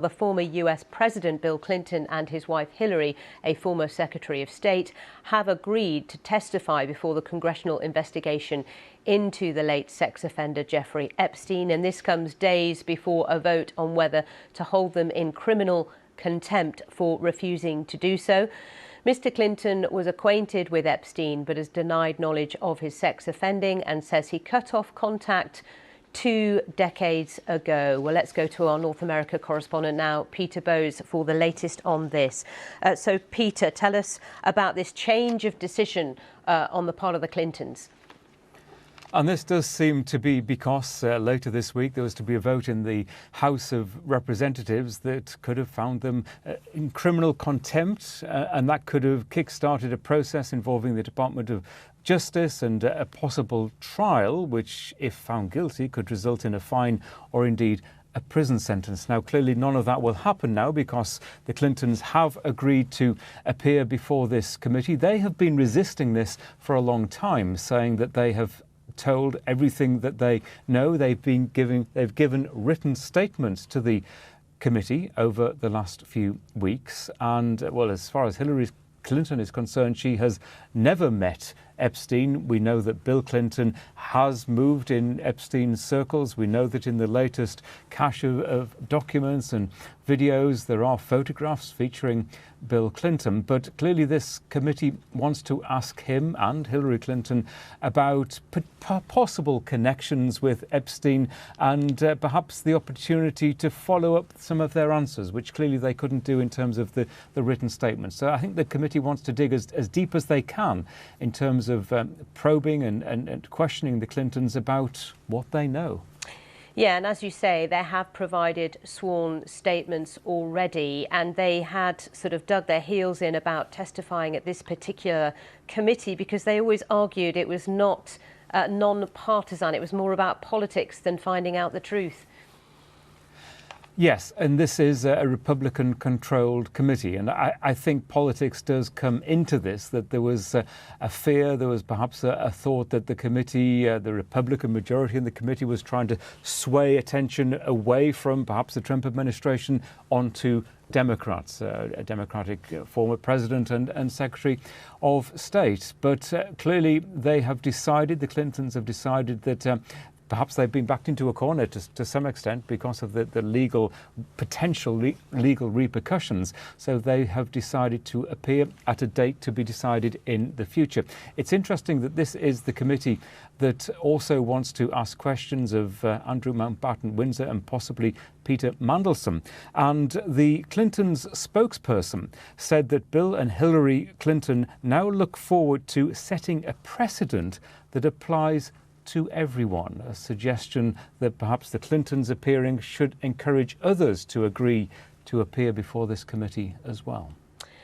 The former US President Bill Clinton and his wife Hillary, a former Secretary of State, have agreed to testify before the congressional investigation into the late sex offender Jeffrey Epstein, and this comes days before a vote on whether to hold them in criminal contempt for refusing to do so. Mr. Clinton was acquainted with Epstein but has denied knowledge of his sex offending and says he cut off contact 2 decades ago. Well, let's go to our North America correspondent now, Peter Bowes, for the latest on this. So, Peter, tell us about this change of decision on the part of the Clintons. And this does seem to be because later this week there was to be a vote in the House of Representatives that could have found them in criminal contempt, and that could have kick-started a process involving the Department of Justice and a possible trial, which, if found guilty, could result in a fine or indeed a prison sentence. Now, clearly none of that will happen now because the Clintons have agreed to appear before this committee. They have been resisting this for a long time, saying that they have told everything that they know. They've given written statements to the committee over the last few weeks. And, well, as far as Hillary Clinton is concerned, she has never met Epstein. We know that Bill Clinton has moved in Epstein's circles. We know that in the latest cache of documents and videos, there are photographs featuring Bill Clinton. But clearly this committee wants to ask him and Hillary Clinton about possible connections with Epstein and perhaps the opportunity to follow up some of their answers, which clearly they couldn't do in terms of the written statements. So I think the committee wants to dig as deep as they can in terms of probing and questioning the Clintons about what they know. Yeah, and as you say, they have provided sworn statements already, and they had sort of dug their heels in about testifying at this particular committee because they always argued it was not non-partisan. It was more about politics than finding out the truth. Yes, and this is a Republican-controlled committee, and I think politics does come into this, that there was a fear, there was perhaps a thought that the committee, the Republican majority in the committee was trying to sway attention away from perhaps the Trump administration onto Democrats, a Democratic former president and Secretary of State. But clearly they have decided, the Clintons have decided that perhaps they've been backed into a corner to some extent because of the potential legal repercussions. So they have decided to appear at a date to be decided in the future. It's interesting that this is the committee that also wants to ask questions of Andrew Mountbatten Windsor and possibly Peter Mandelson. And the Clintons' spokesperson said that Bill and Hillary Clinton now look forward to setting a precedent that applies to everyone, a suggestion that perhaps the Clintons appearing should encourage others to agree to appear before this committee as well.